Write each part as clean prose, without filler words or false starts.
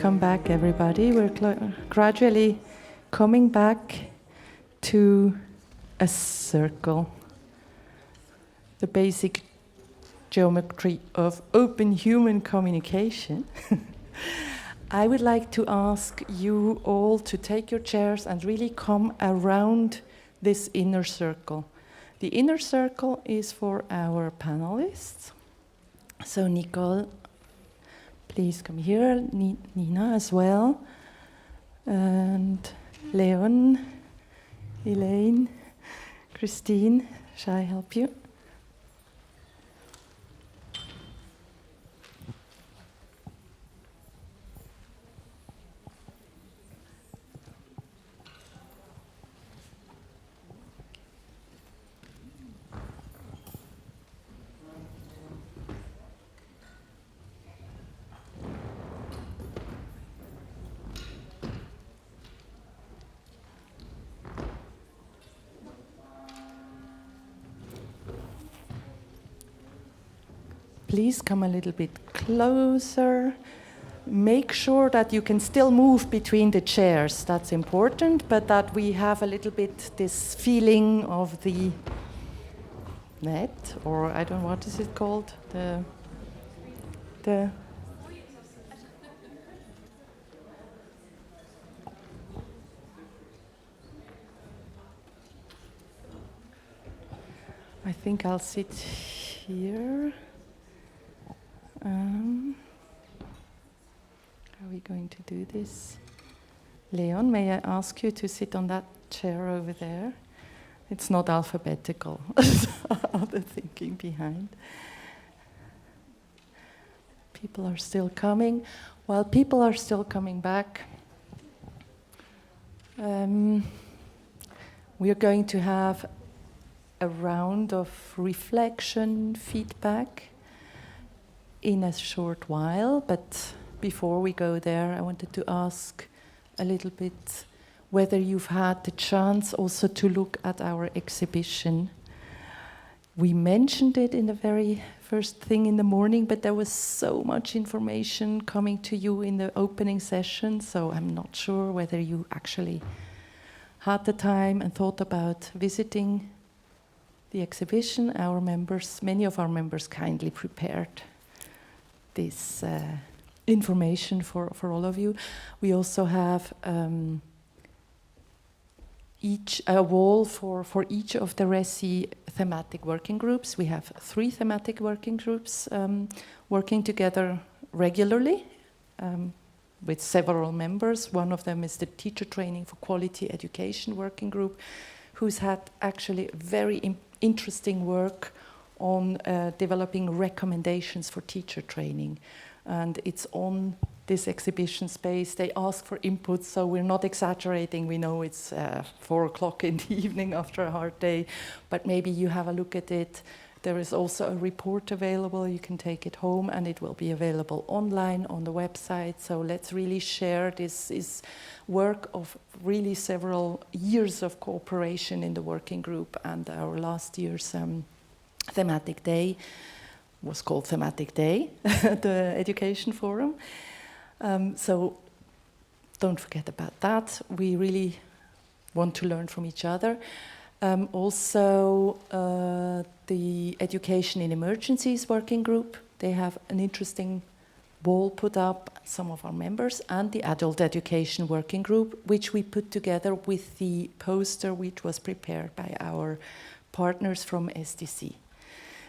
Welcome back, everybody. We're gradually coming back to a circle, the basic geometry of open human communication. I would like to ask you all to take your chairs and really come around this inner circle. The inner circle is for our panelists. So Nicole, please come here, Nina as well, and Leon, Elaine, Christine, shall I help you? Please come a little bit closer. Make sure that you can still move between the chairs. That's important, but that we have a little bit this feeling of the net, or I don't know, what is it called? The I think I'll sit here. How are we going to do this? Leon, may I ask you to sit on that chair over there? It's not alphabetical, other thinking behind. People are still coming. While people are still coming back, we are going to have a round of reflection, feedback in a short while, but before we go there, I wanted to ask a little bit whether you've had the chance also to look at our exhibition. We mentioned it in the very first thing in the morning, but there was so much information coming to you in the opening session, so I'm not sure whether you actually had the time and thought about visiting the exhibition. Our members, many of our members kindly prepared this information for all of you. We also have a wall for each of the RESI thematic working groups. We have 3 thematic working groups working together regularly with several members. One of them is the Teacher Training for Quality Education working group, who's had actually very interesting work on developing recommendations for teacher training. And it's on this exhibition space. They ask for input, so we're not exaggerating. We know it's 4 o'clock in the evening after a hard day, but maybe you have a look at it. There is also a report available. You can take it home, and it will be available online on the website. So let's really share this work of really several years of cooperation in the working group, and our last year's thematic day was called Thematic Day, the Education Forum. So don't forget about that. We really want to learn from each other. Also, the Education in Emergencies working group, they have an interesting wall put up, some of our members, and the Adult Education working group, which we put together with the poster which was prepared by our partners from SDC.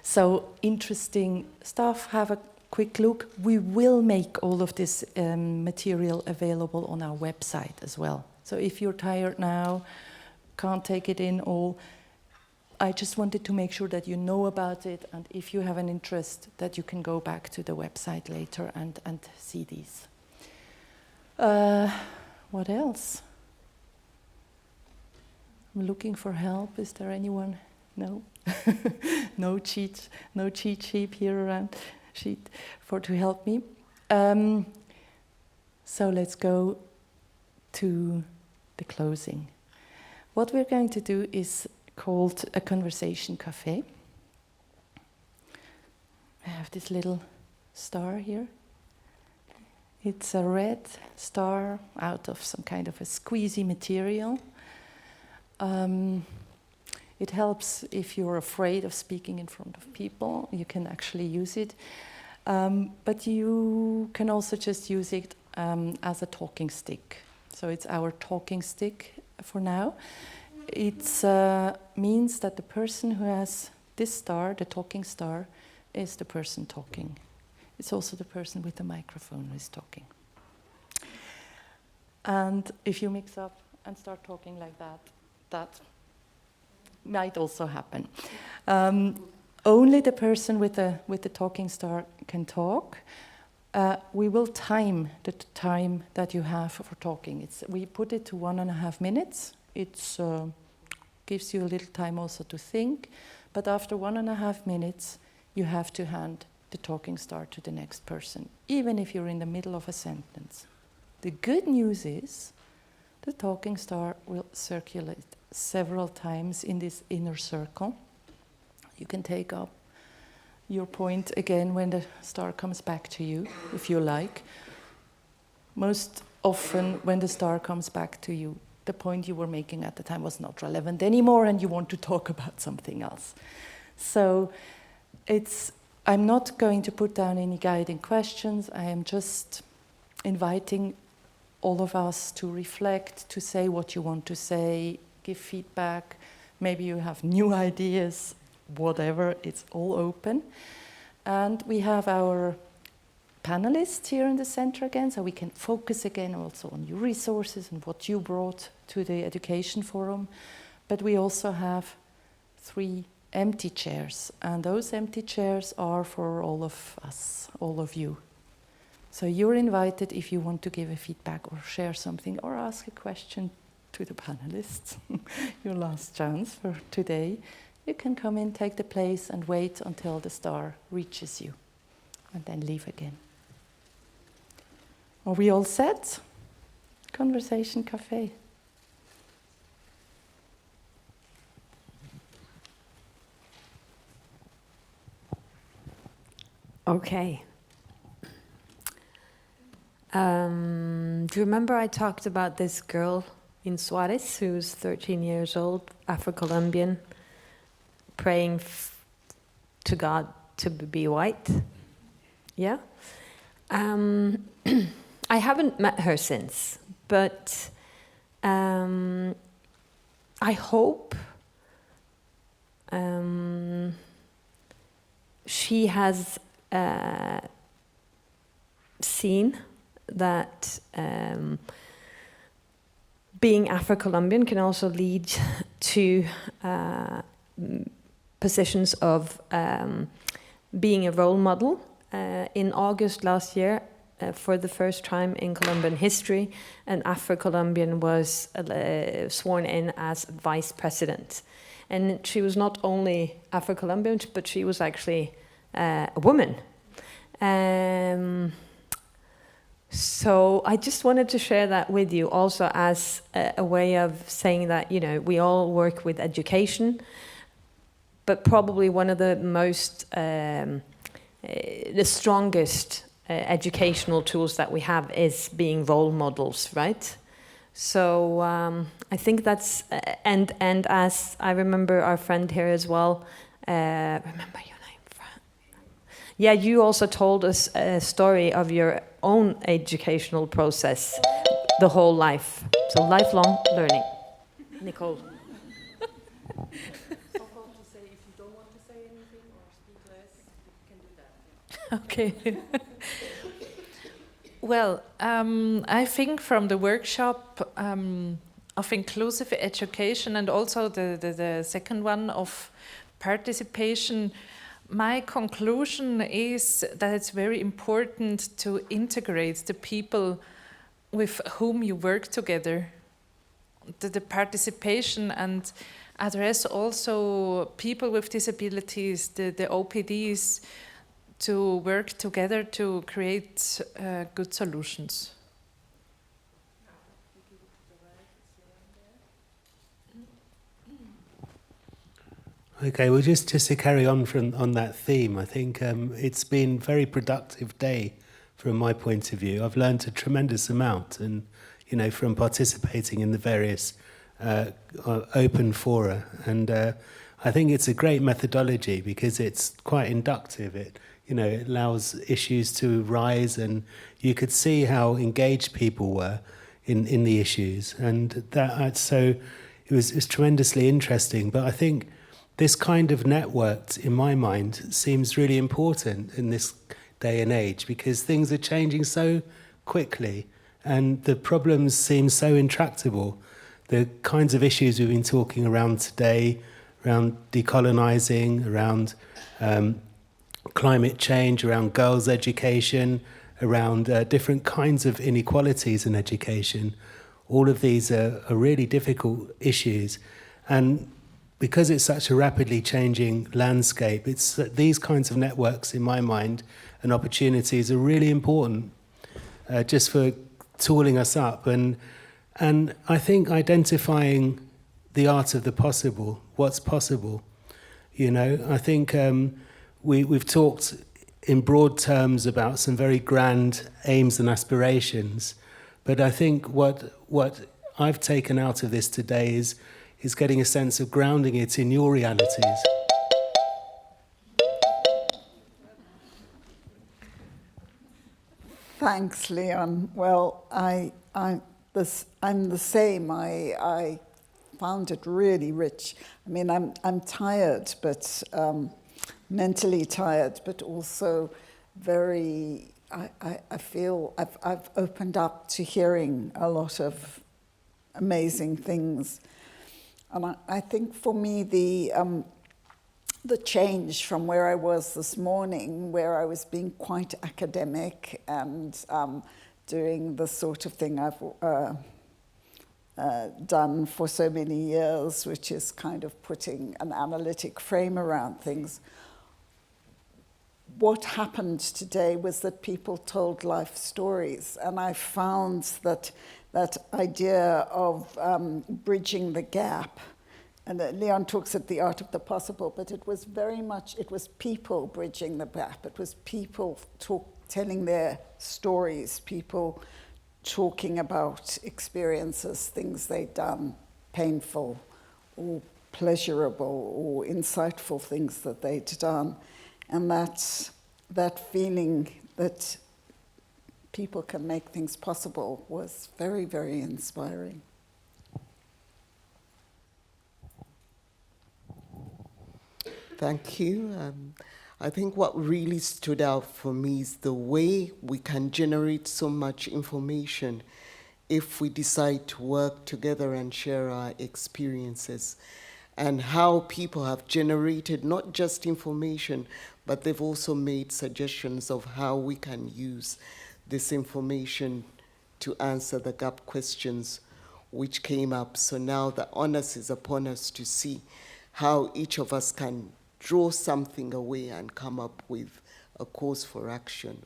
So interesting stuff. Have a quick look. We will make all of this material available on our website as well. So if you're tired now, can't take it in all, I just wanted to make sure that you know about it, and if you have an interest, that you can go back to the website later and see these. What else? I'm looking for help. Is there anyone? No? no cheat sheet here around to help me. So let's go to the closing. What we're going to do is called a conversation cafe. I have this little star here. It's a red star out of some kind of a squeezy material. It helps if you're afraid of speaking in front of people. You can actually use it. But you can also just use it as a talking stick. So it's our talking stick for now. It means that the person who has this star, the talking star, is the person talking. It's also the person with the microphone who is talking. And if you mix up and start talking like that, that might also happen. Only the person with the talking star can talk. We will time the time that you have for talking. We put it to 1.5 minutes. It gives you a little time also to think. But after 1.5 minutes, you have to hand the talking star to the next person, even if you're in the middle of a sentence. The good news is the talking star will circulate several times in this inner circle. You can take up your point again when the star comes back to you, if you like. Most often when the star comes back to you, the point you were making at the time was not relevant anymore and you want to talk about something else. So I'm not going to put down any guiding questions. I am just inviting all of us to reflect, to say what you want to say, give feedback. Maybe you have new ideas, whatever, it's all open. And we have our panelists here in the center again, so we can focus again also on your resources and what you brought to the education forum. But we also have 3 empty chairs, and those empty chairs are for all of us, all of you. So you're invited if you want to give a feedback or share something or ask a question to the panelists. Your last chance for today. You can come in, take the place, and wait until the star reaches you, and then leave again. Are we all set? Conversation Cafe. Okay. Do you remember I talked about this girl in Suarez who's 13 years old, Afro-Colombian, praying to God to be white? Yeah? I haven't met her since, but I hope she has seen that being Afro-Colombian can also lead to positions of being a role model. In August last year, for the first time in Colombian history, an Afro-Colombian was sworn in as vice president. And she was not only Afro-Colombian, but she was actually a woman. So I just wanted to share that with you also as a way of saying that, you know, we all work with education, but probably one of the most, the strongest educational tools that we have is being role models, right? So I think that's, and as I remember our friend here as well, remember your name, Fran? Yeah, you also told us a story of your own educational process, the whole life. So lifelong learning. Nicole. Okay. Well, I think from the workshop of inclusive education and also the second one of participation, my conclusion is that it's very important to integrate the people with whom you work together, the participation, and address also people with disabilities, the OPDs, to work together to create good solutions. Okay, well, just to carry on on that theme, I think it's been a very productive day from my point of view. I've learned a tremendous amount, and from participating in the various open fora, and I think it's a great methodology because it's quite inductive. It allows issues to rise, and you could see how engaged people were in the issues, and so it was tremendously interesting. But I think this kind of network, in my mind, seems really important in this day and age because things are changing so quickly and the problems seem so intractable. The kinds of issues we've been talking around today, around decolonizing, around climate change, around girls' education, around different kinds of inequalities in education, all of these are really difficult issues. And because it's such a rapidly changing landscape, it's these kinds of networks, in my mind, and opportunities are really important just for tooling us up. And I think identifying the art of the possible, what's possible. I think we've talked in broad terms about some very grand aims and aspirations, but I think what I've taken out of this today is getting a sense of grounding it in your realities. Thanks, Leon. Well, I'm the same. I found it really rich. I mean, I'm tired, but mentally tired, but also very. I feel I've opened up to hearing a lot of amazing things, and I think for me the change from where I was this morning, where I was being quite academic and doing the sort of thing I've done for so many years, which is kind of putting an analytic frame around things. What happened today was that people told life stories, and I found that idea of bridging the gap, and Leon talks at the art of the possible, but it was very much, it was people bridging the gap. It was people telling their stories, people talking about experiences, things they'd done, painful or pleasurable or insightful things that they'd done. And that feeling that people can make things possible was very, very inspiring. Thank you. I think what really stood out for me is the way we can generate so much information if we decide to work together and share our experiences, and how people have generated not just information, but they've also made suggestions of how we can use this information to answer the gap questions which came up. So now the onus is upon us to see how each of us can draw something away and come up with a course for action,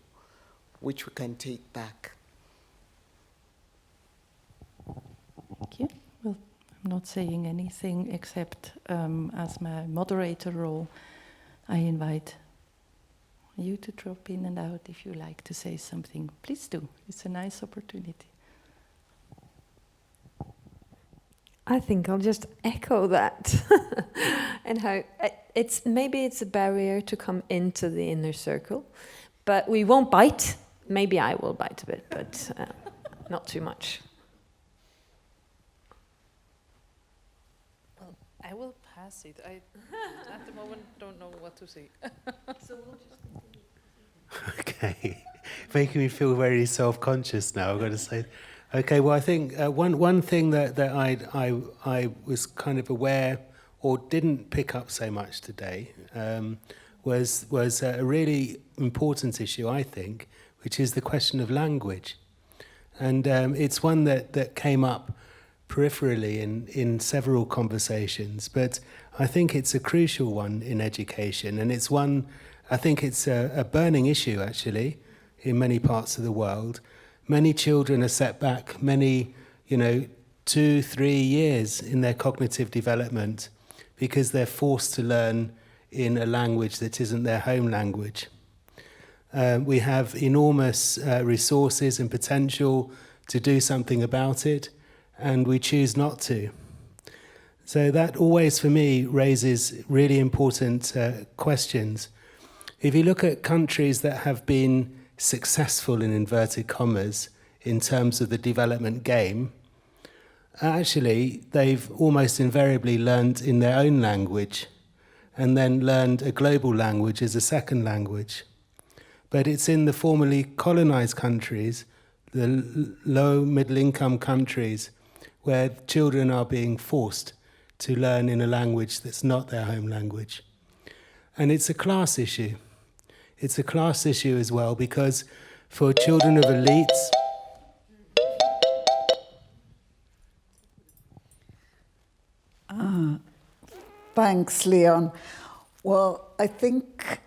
which we can take back. Thank you. Well, I'm not saying anything except as my moderator role, I invite you to drop in and out if you like to say something. Please do. It's a nice opportunity. I think I'll just echo that. And how maybe it's a barrier to come into the inner circle, but we won't bite. Maybe I will bite a bit, but not too much. Well, I will pass it. I at the moment don't know what to say. So we'll just continue. Okay, making me feel very self-conscious now, I've got to say. Okay, well, I think one thing that I was kind of aware or didn't pick up so much today was a really important issue, I think, which is the question of language. And it's one that came up peripherally in several conversations, but I think it's a crucial one in education, and it's one, I think it's a burning issue, actually, in many parts of the world. Many children are set back 2-3 years in their cognitive development because they're forced to learn in a language that isn't their home language. We have enormous resources and potential to do something about it, and we choose not to. So that always, for me, raises really important questions. If you look at countries that have been successful, in inverted commas, in terms of the development game, actually, they've almost invariably learned in their own language and then learned a global language as a second language. But it's in the formerly colonized countries, the low middle-income countries, where children are being forced to learn in a language that's not their home language. And it's a class issue. It's a class issue as well, because for children of elites, Thanks, Leon. Well, I think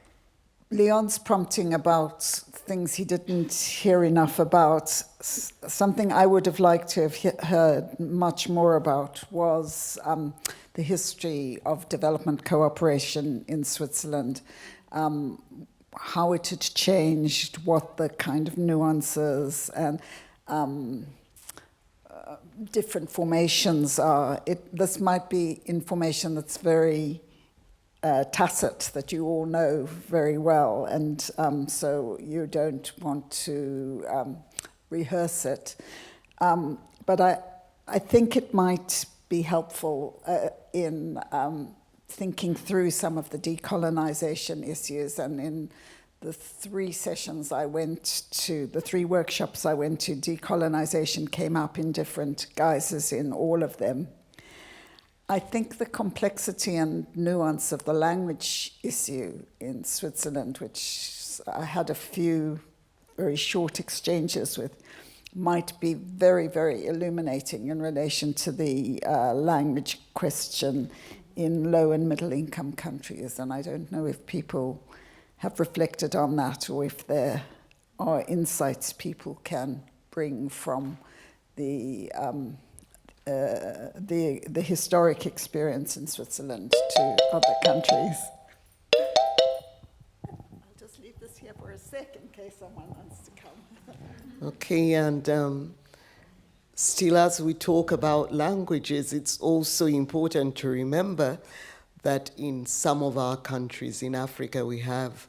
Leon's prompting about things he didn't hear enough about, something I would have liked to have heard much more about was the history of development cooperation in Switzerland, how it had changed, what the kind of nuances and different formations are. This might be information that's very tacit, that you all know very well, and so you don't want to rehearse it. But I think it might be helpful in thinking through some of the decolonization issues, and in the 3 sessions I went to, the 3 workshops I went to, decolonization came up in different guises in all of them. I think the complexity and nuance of the language issue in Switzerland, which I had a few very short exchanges with, might be very, very illuminating in relation to the language question in low and middle income countries. And I don't know if people have reflected on that, or if there are insights people can bring from the historic experience in Switzerland to other countries. I'll just leave this here for a sec in case someone wants to come. Okay, and still as we talk about languages, it's also important to remember that in some of our countries in Africa, we have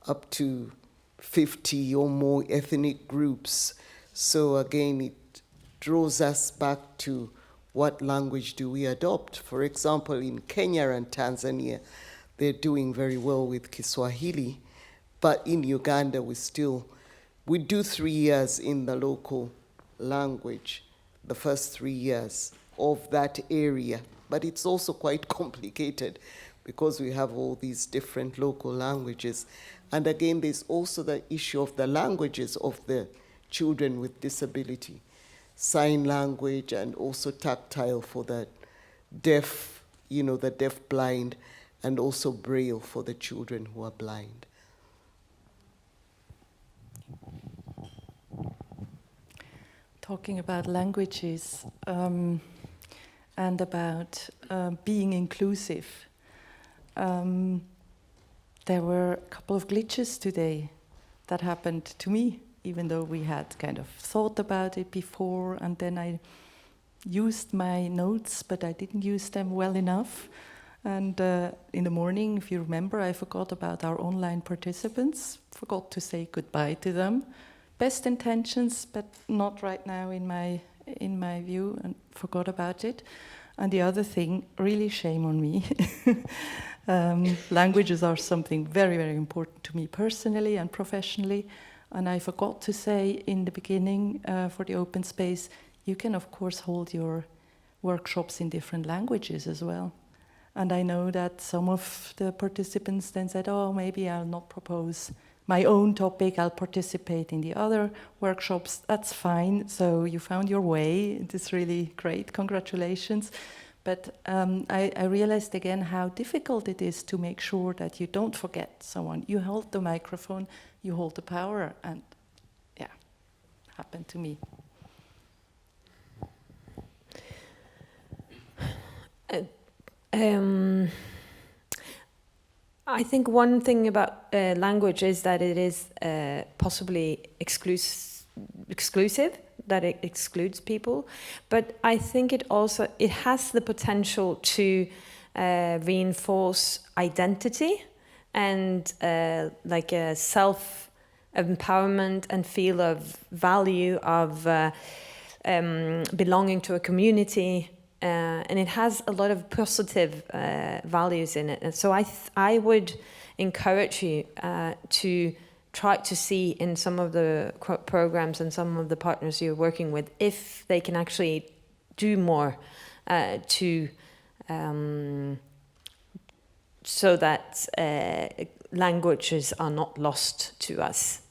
up to 50 or more ethnic groups. So again, it draws us back to what language do we adopt. For example, in Kenya and Tanzania, they're doing very well with Kiswahili, but in Uganda, we do 3 years in the local language, the first 3 years of that area. But it's also quite complicated because we have all these different local languages. And again, there's also the issue of the languages of the children with disability, sign language and also tactile for the deaf, the deaf blind, and also Braille for the children who are blind. Talking about languages, and about being inclusive. There were a couple of glitches today that happened to me, even though we had kind of thought about it before, and then I used my notes, but I didn't use them well enough. And in the morning, if you remember, I forgot about our online participants, forgot to say goodbye to them. Best intentions, but not right now in my view, and forgot about it. And the other thing, really shame on me. Languages are something very, very important to me personally and professionally. And I forgot to say in the beginning for the open space, you can of course hold your workshops in different languages as well. And I know that some of the participants then said, oh, maybe I'll not propose my own topic, I'll participate in the other workshops. That's fine. So you found your way. It is really great. Congratulations. But I realized again how difficult it is to make sure that you don't forget someone. You hold the microphone, you hold the power, and yeah, happened to me. I think one thing about language is that it is possibly exclusive, that it excludes people. But I think it has the potential to reinforce identity and like a self-empowerment and feel of value of belonging to a community. And it has a lot of positive values in it. And so I would encourage you to try to see in some of the programs and some of the partners you're working with if they can actually do more to so that languages are not lost to us.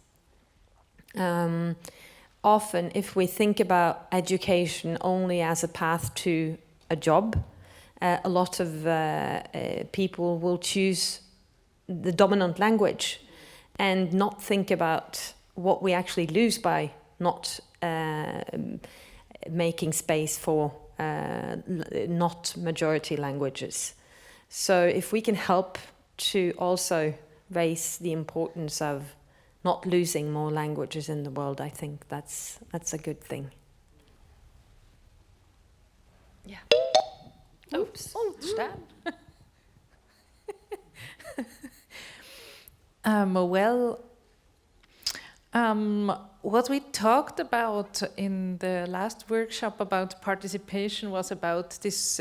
Often, if we think about education only as a path to a job, a lot of people will choose the dominant language and not think about what we actually lose by not making space for not majority languages. So if we can help to also raise the importance of not losing more languages in the world, I think that's a good thing. Yeah. Oops. Stan. What we talked about in the last workshop about participation was about this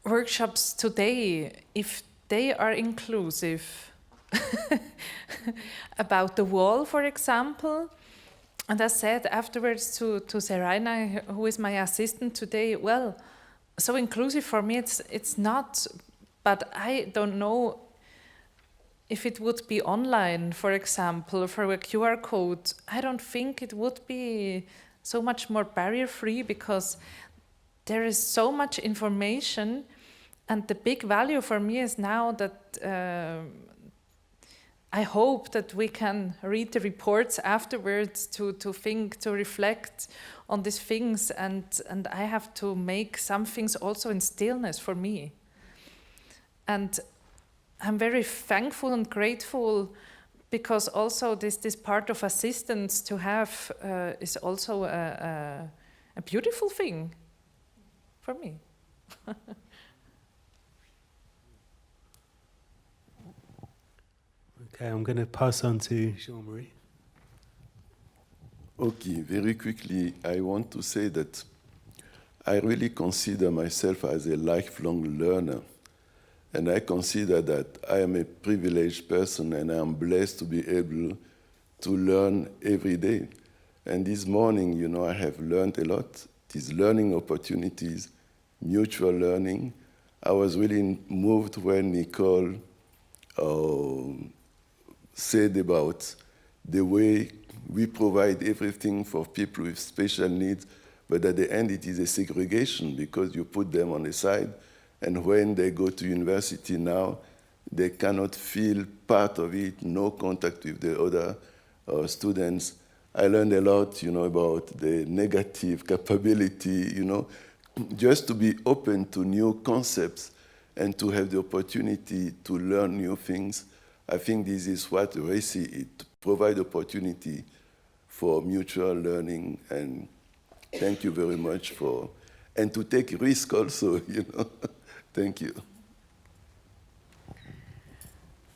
workshops today, if they are inclusive. About the wall, for example. And I said afterwards to Seraina, who is my assistant today, well, so inclusive for me it's not, but I don't know if it would be online, for example, for a QR code. I don't think it would be so much more barrier-free because there is so much information, and the big value for me is now that I hope that we can read the reports afterwards to think, to reflect on these things, and I have to make some things also in stillness for me. And I'm very thankful and grateful because also this part of assistance to have is also a beautiful thing for me. Okay, I'm going to pass on to Jean-Marie. Okay, very quickly, I want to say that I really consider myself as a lifelong learner. And I consider that I am a privileged person and I am blessed to be able to learn every day. And this morning, you know, I have learned a lot. These learning opportunities, mutual learning. I was really moved when Nicole said about the way we provide everything for people with special needs, but at the end it is a segregation because you put them on the side, and when they go to university now, they cannot feel part of it, no contact with the other students. I learned a lot, you know, about the negative capability, you know, just to be open to new concepts and to have the opportunity to learn new things. I think this is what RECI, it provides opportunity for mutual learning, and thank you very much for, and to take risk also, you know. Thank you.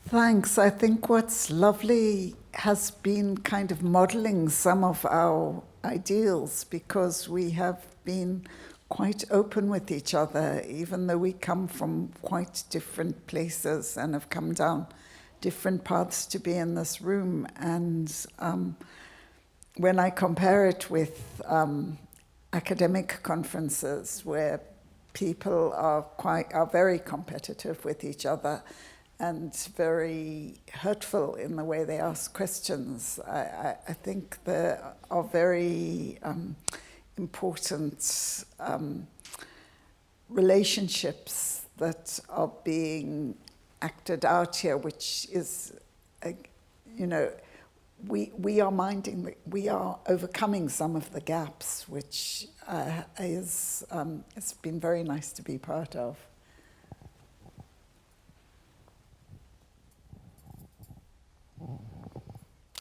Thanks. I think what's lovely has been kind of modeling some of our ideals, because we have been quite open with each other, even though we come from quite different places and have come down different paths to be in this room. And when I compare it with academic conferences where people are very competitive with each other and very hurtful in the way they ask questions, I think there are very important relationships that are being acted out here, which is, you know, we are overcoming some of the gaps, which it's been very nice to be part of.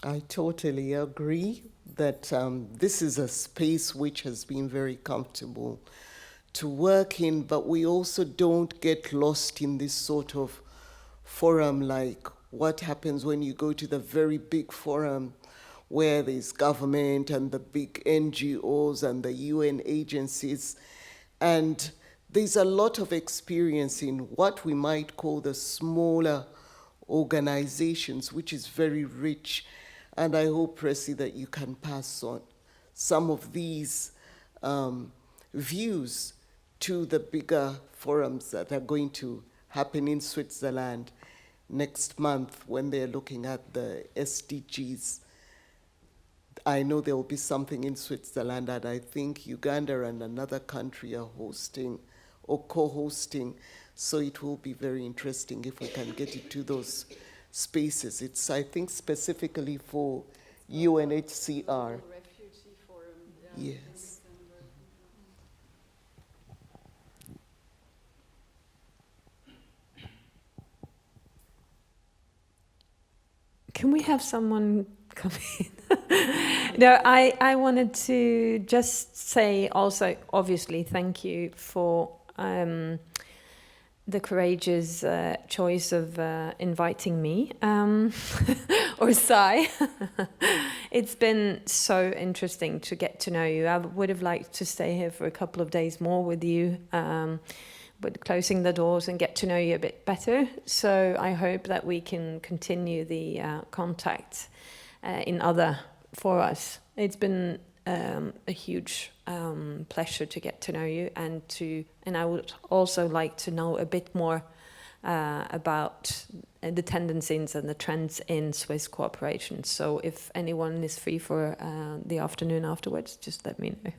I totally agree that this is a space which has been very comfortable to work in, but we also don't get lost in this sort of forum like what happens when you go to the very big forum where there's government and the big NGOs and the UN agencies. And there's a lot of experience in what we might call the smaller organizations, which is very rich. And I hope, Resi, that you can pass on some of these views to the bigger forums that are going to happen in Switzerland next month when they're looking at the SDGs. I know there will be something in Switzerland, and I think Uganda and another country are hosting or co-hosting. So it will be very interesting if we can get it to those spaces. It's, I think, specifically for UNHCR. Refugee Forum. Yes. Can we have someone come in? No, I wanted to just say also, obviously, thank you for the courageous choice of inviting me, or Sai. It's been so interesting to get to know you. I would have liked to stay here for a couple of days more with you, but closing the doors and get to know you a bit better. So I hope that we can continue the contact in other for us. It's been a huge pleasure to get to know you, and I would also like to know a bit more about the tendencies and the trends in Swiss cooperation. So if anyone is free for the afternoon afterwards, just let me know.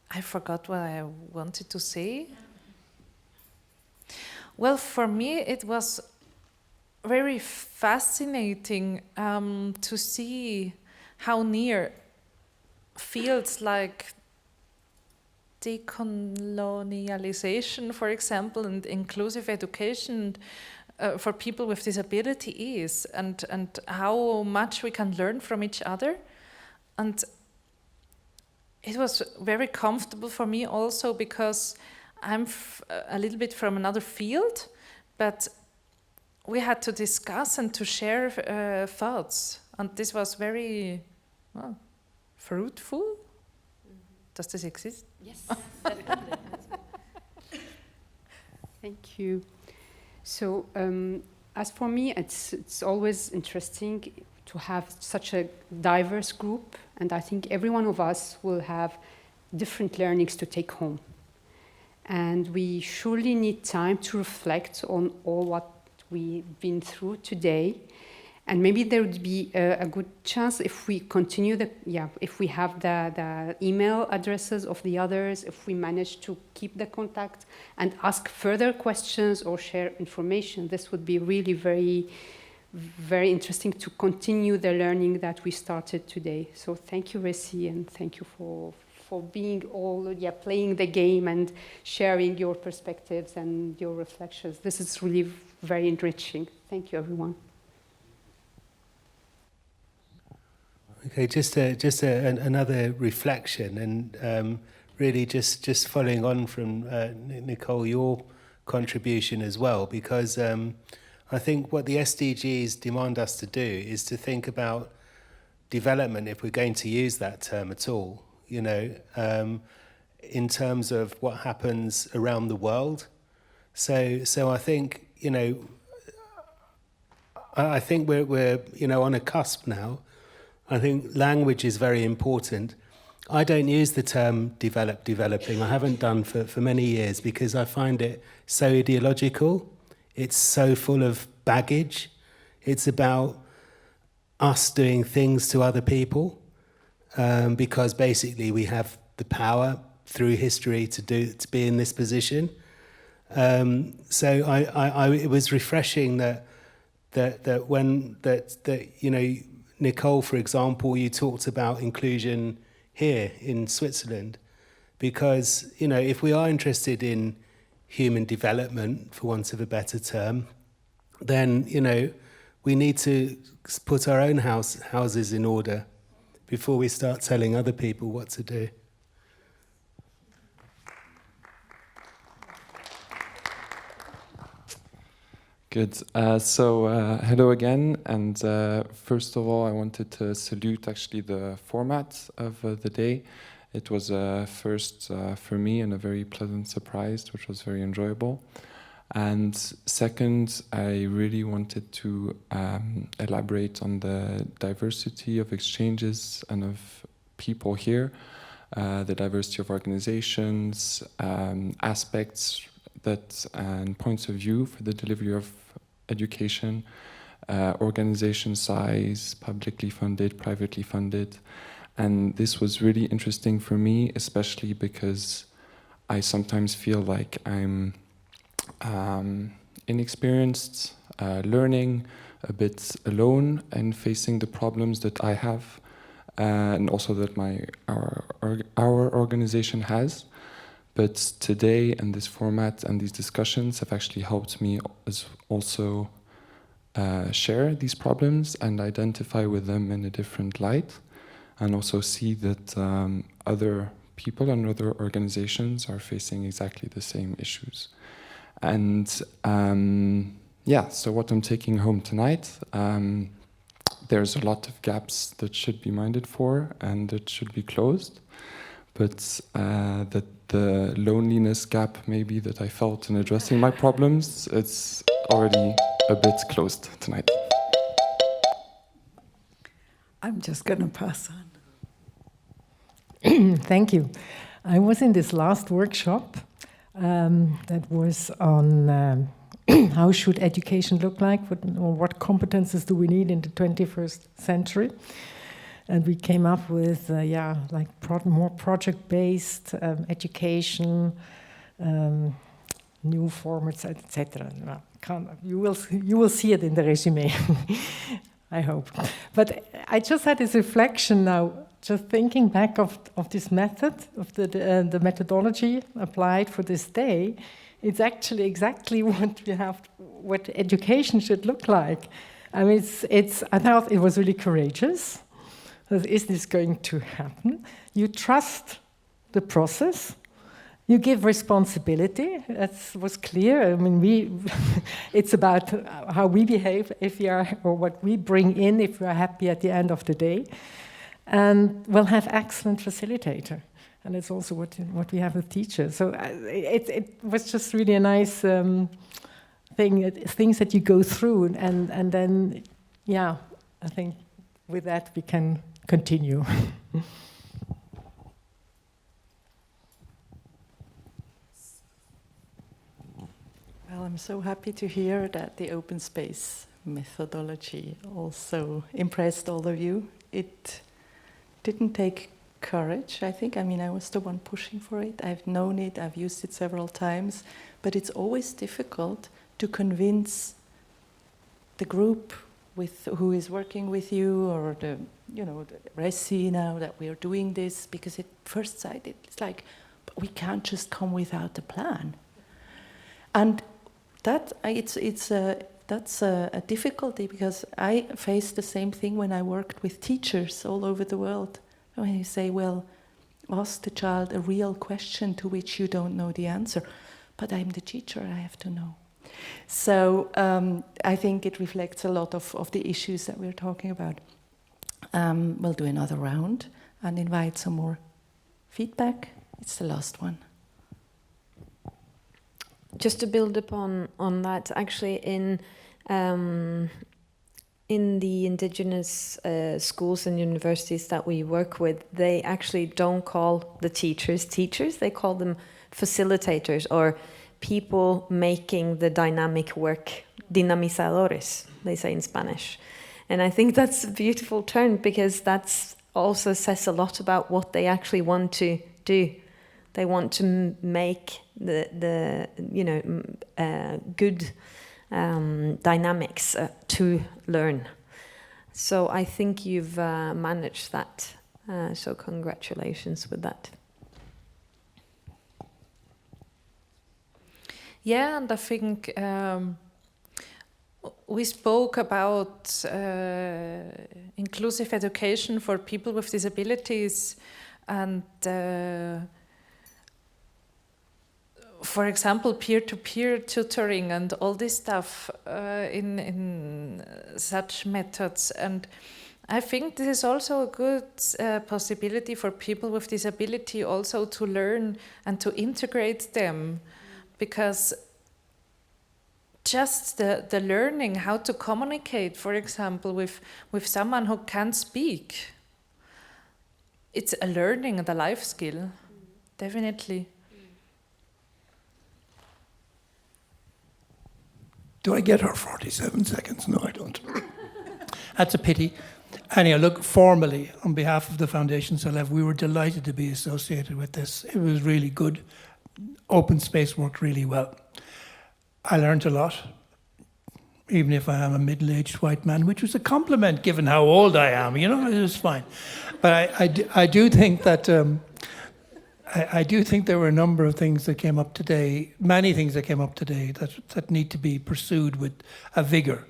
I forgot what I wanted to say. Well, for me, it was very fascinating to see how near fields like decolonialization, for example, and inclusive education for people with disability is, and how much we can learn from each other. And it was very comfortable for me also because I'm a little bit from another field, but we had to discuss and to share thoughts, and this was very fruitful. Does this exist? Yes, definitely. Thank you. So, as for me, it's always interesting to have such a diverse group, and I think every one of us will have different learnings to take home. And we surely need time to reflect on all what we've been through today. And maybe there would be a good chance if we continue if we have the email addresses of the others, if we manage to keep the contact and ask further questions or share information, this would be really very, very interesting to continue the learning that we started today. So thank you, Resi, and thank you for being playing the game and sharing your perspectives and your reflections. This is really very enriching. Thank you, everyone. Okay, just another reflection, and really just following on from Nicole, your contribution as well, because I think what the SDGs demand us to do is to think about development, if we're going to use that term at all, in terms of what happens around the world. So I think, I think we're on a cusp now. I think language is very important. I don't use the term developing. I haven't done for many years because I find it so ideological. It's so full of baggage. It's about us doing things to other people because basically we have the power through history to be in this position. So it was refreshing that Nicole, for example, you talked about inclusion here in Switzerland, because, you know, if we are interested in human development, for want of a better term, then, you know, we need to put our own houses in order before we start telling other people what to do. Good. Hello again. And first of all, I wanted to salute actually the format of the day. It was a first for me and a very pleasant surprise, which was very enjoyable. And second, I really wanted to elaborate on the diversity of exchanges and of people here, the diversity of organizations, aspects and points of view for the delivery of education, organization size, publicly funded, privately funded. And this was really interesting for me, especially because I sometimes feel like I'm inexperienced, learning, a bit alone, and facing the problems that I have, and also that our organization has. But today, and this format and these discussions have actually helped me also share these problems and identify with them in a different light, and also see that other people and other organizations are facing exactly the same issues. And so what I'm taking home tonight, there's a lot of gaps that should be minded for and that should be closed, but that the loneliness gap maybe that I felt in addressing my problems, it's already a bit closed tonight. I'm just going to pass on. Thank you. I was in this last workshop that was on how should education look like, what competences do we need in the 21st century. And we came up with, more project-based education, new formats, etc. You will see it in the resume, I hope. But I just had this reflection now, just thinking back of this method, of the methodology applied for this day. It's actually exactly what education should look like. I mean, I thought it was really courageous. Is this going to happen? You trust the process. You give responsibility. That was clear. I mean, it's about how we behave if we are, or what we bring in if we are happy at the end of the day. And we'll have excellent facilitator. And it's also what we have with teachers. So it was just really a nice thing, things that you go through. And then, I think with that we can continue. Well, I'm so happy to hear that the open space methodology also impressed all of you. It didn't take courage, I think. I mean, I was the one pushing for it. I've known it, I've used it several times, but it's always difficult to convince the group who is working with you, or the RESI now that we are doing this, because at first sight it's like, but we can't just come without a plan. And that's a difficulty, because I faced the same thing when I worked with teachers all over the world. When you say, well, ask the child a real question to which you don't know the answer, but I'm the teacher, I have to know. So I think it reflects a lot of the issues that we're talking about. We'll do another round and invite some more feedback. It's the last one. Just to build upon that, actually in the indigenous schools and universities that we work with, they actually don't call the teachers, they call them facilitators, or people making the dynamic work, dinamizadores, they say in Spanish. And I think that's a beautiful term, because that's also says a lot about what they actually want to do. They want to make the good dynamics to learn. So I think you've managed that. So congratulations with that. Yeah, and I think we spoke about inclusive education for people with disabilities, and for example, peer-to-peer tutoring and all this stuff in such methods. And I think this is also a good possibility for people with disability also to learn and to integrate them, because just the learning how to communicate, for example, with someone who can't speak, it's a learning and a life skill, definitely. Do I get her 47 seconds? No, I don't. That's a pity. Anyhow, look, formally, on behalf of the Foundation Celeb, we were delighted to be associated with this. It was really good. Open space worked really well. I learned a lot, even if I am a middle-aged white man, which was a compliment given how old I am, you know, it was fine. But I do think that I do think there were a number of things that came up today, many things that came up today that need to be pursued with a vigor.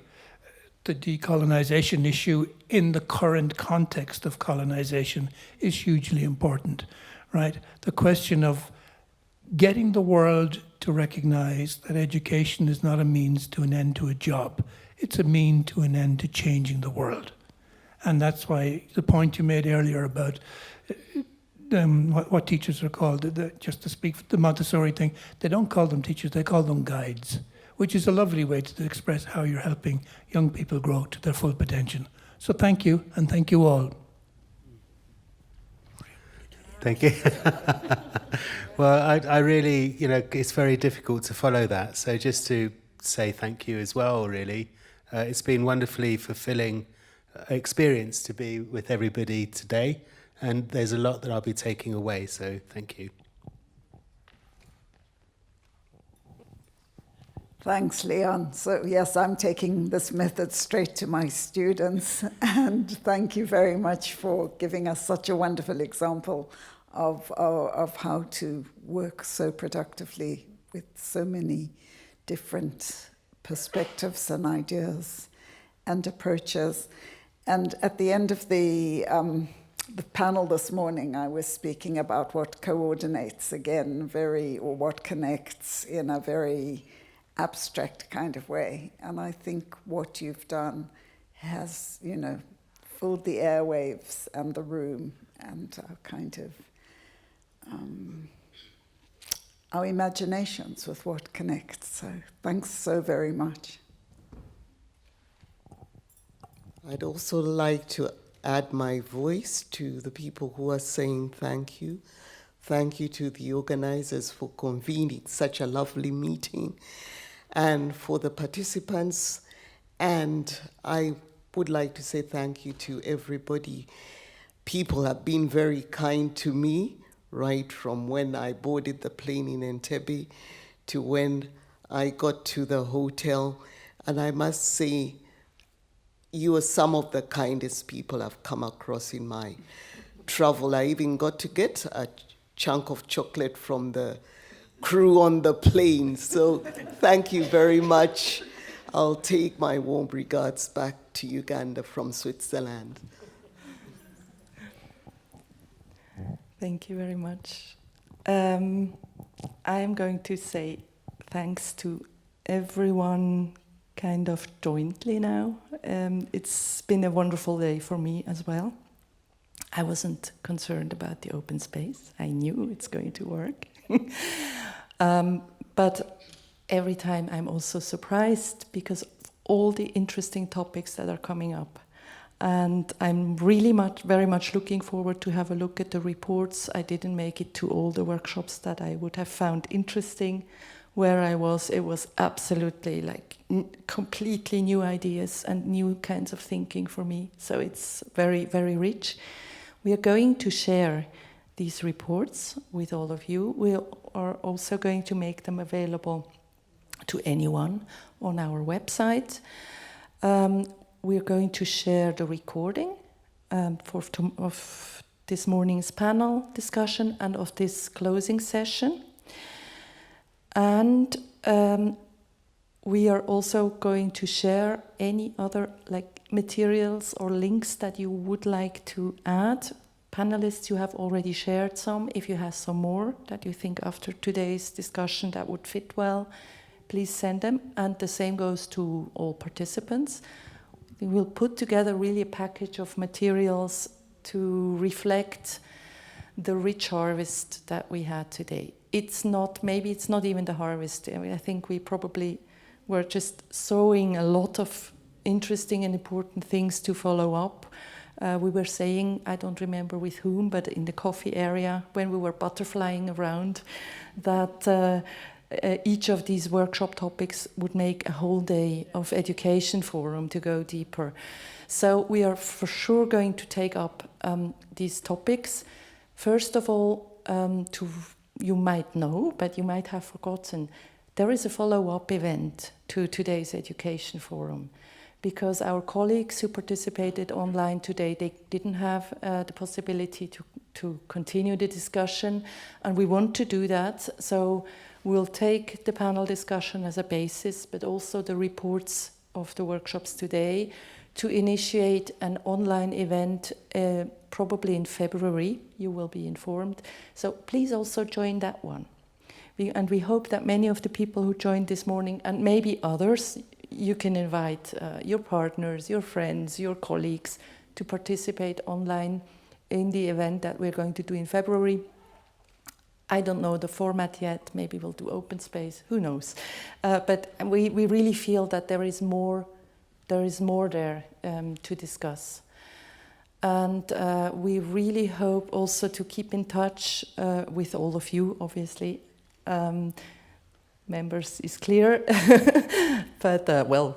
The decolonization issue in the current context of colonization is hugely important, right? The question of getting the world to recognize that education is not a means to an end to a job. It's a mean to an end to changing the world. And that's why the point you made earlier about what teachers are called, just to speak the Montessori thing, they don't call them teachers, they call them guides, which is a lovely way to express how you're helping young people grow to their full potential. So thank you, and thank you all. Thank you. Well, I really, you know, it's very difficult to follow that. So just to say thank you as well, really. It's been wonderfully fulfilling experience to be with everybody today. And there's a lot that I'll be taking away, so thank you. Thanks, Leon. So yes, I'm taking this method straight to my students, and thank you very much for giving us such a wonderful example of how to work so productively with so many different perspectives and ideas and approaches. And at the end of the panel this morning, I was speaking about what coordinates again, or what connects in a very abstract kind of way. And I think what you've done has, you know, filled the airwaves and the room and our imaginations with what connects. So thanks so very much. I'd also like to add my voice to the people who are saying thank you. Thank you to the organizers for convening such a lovely meeting and for the participants. And I would like to say thank you to everybody. People have been very kind to me, right from when I boarded the plane in Entebbe to when I got to the hotel. And I must say, you are some of the kindest people I've come across in my travel. I even got to get a chunk of chocolate from the crew on the plane. So thank you very much. I'll take my warm regards back to Uganda from Switzerland. Thank you very much. I am going to say thanks to everyone kind of jointly now. It's been a wonderful day for me as well. I wasn't concerned about the open space. I knew it's going to work. But every time I'm also surprised because of all the interesting topics that are coming up. And I'm really very much looking forward to have a look at the reports. I didn't make it to all the workshops that I would have found interesting. Where I was, it was absolutely like completely new ideas and new kinds of thinking for me. So it's very, very rich. We are going to share these reports with all of you. We are also going to make them available to anyone on our website. We're going to share the recording of this morning's panel discussion and of this closing session. And we are also going to share any other materials or links that you would like to add. Panelists, you have already shared some. If you have some more that you think after today's discussion that would fit well, please send them. And the same goes to all participants. We will put together really a package of materials to reflect the rich harvest that we had today. Maybe it's not even the harvest. I think we probably were just sowing a lot of interesting and important things to follow up. We were saying, I don't remember with whom, but in the coffee area, when we were butterflying around, that each of these workshop topics would make a whole day of education forum to go deeper. So we are for sure going to take up these topics. First of all, you might know, but you might have forgotten, there is a follow-up event to today's education forum, because our colleagues who participated online today, they didn't have the possibility to continue the discussion, and we want to do that. So we'll take the panel discussion as a basis, but also the reports of the workshops today to initiate an online event probably in February. You will be informed. So please also join that one. And we hope that many of the people who joined this morning, and maybe others, you can invite your partners, your friends, your colleagues to participate online in the event that we're going to do in February. I don't know the format yet. Maybe we'll do open space. Who knows? But we really feel that there is more there to discuss. And we really hope also to keep in touch with all of you, obviously. Members is clear, but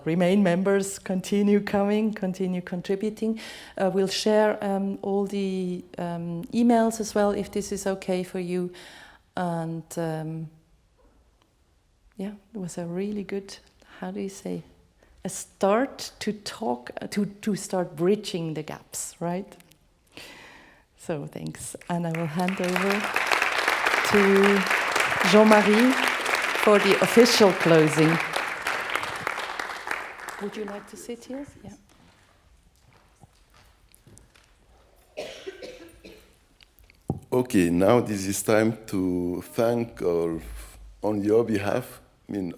remain members, continue coming, continue contributing. We'll share all the emails as well, if this is okay for you. And it was a really good, a start to talk, to start bridging the gaps, right? So thanks. And I will hand over to Jean-Marie for the official closing. Would you like to sit here? Yeah. Okay, now this is time to thank on your behalf,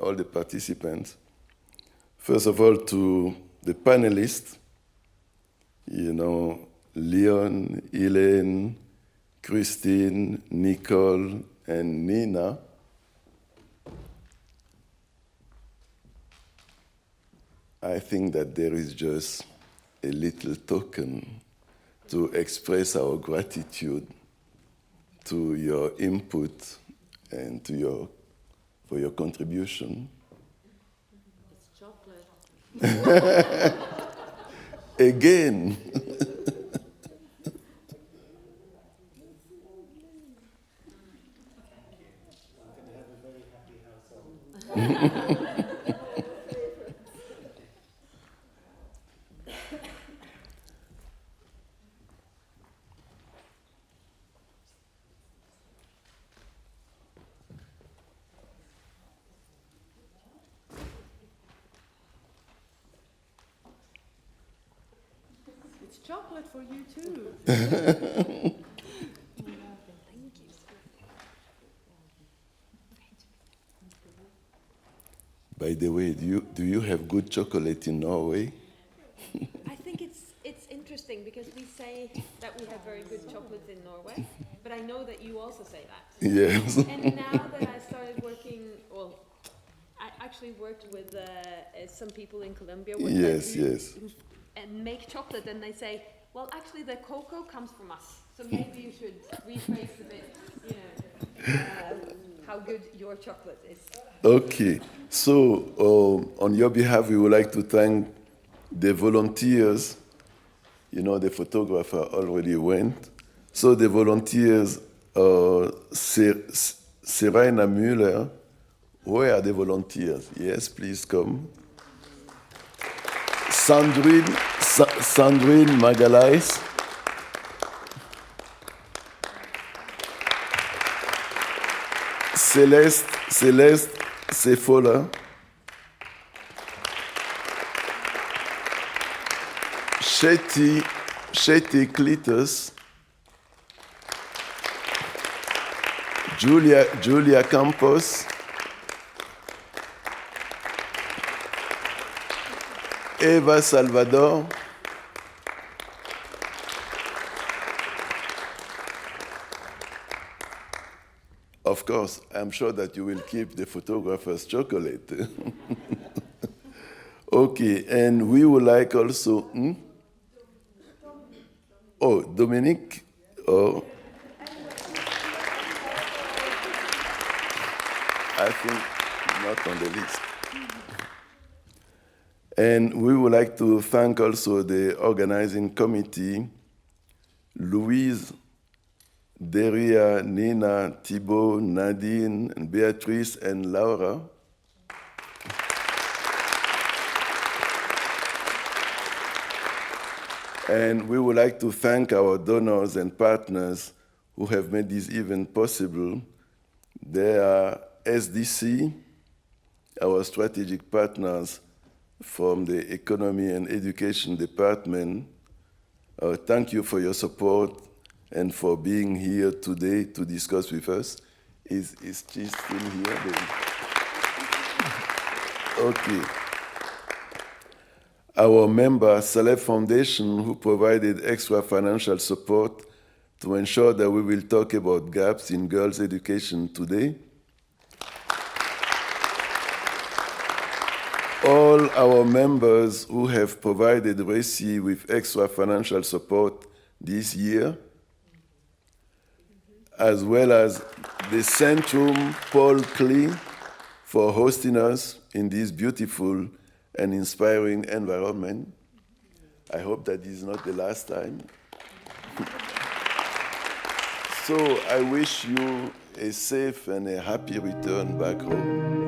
all the participants. First of all, to the panelists, Leon, Elaine, Christine, Nicole, and Nina. I think that there is just a little token to express our gratitude to your input and for your contribution. It's chocolate. Again. It's chocolate for you too. By the way, do you have good chocolate in Norway? I think it's interesting because we say that we have very good chocolates in Norway, but I know that you also say that. Yes. And now that I started working, I actually worked with some people in Colombia who and make chocolate, and they say, well, actually the cocoa comes from us, so maybe you should rephrase a bit, how good your chocolate is. Okay, so on your behalf, we would like to thank the volunteers. The photographer already went. So the volunteers, Serena Müller, where are the volunteers? Yes, please come. Sandrine Magalhaes. Celeste Sefola, Shetty Clitus, Julia Campos, Eva Salvador, of course, I'm sure that you will keep the photographer's chocolate. Okay, and we would like also, oh, Dominique, oh, I think not on the list. And we would like to thank also the organizing committee, Louise, Deria, Nina, Thibault, Nadine, and Beatrice, and Laura. And we would like to thank our donors and partners who have made this event possible. They are SDC, our strategic partners from the Economy and Education Department. Thank you for your support and for being here today to discuss with us. Is she still here? Okay. Our member, Saleh Foundation, who provided extra financial support to ensure that we will talk about gaps in girls' education today. All our members who have provided RECI with extra financial support this year, as well as the Centrum Paul Klee for hosting us in this beautiful and inspiring environment. I hope that this is not the last time. So I wish you a safe and a happy return back home.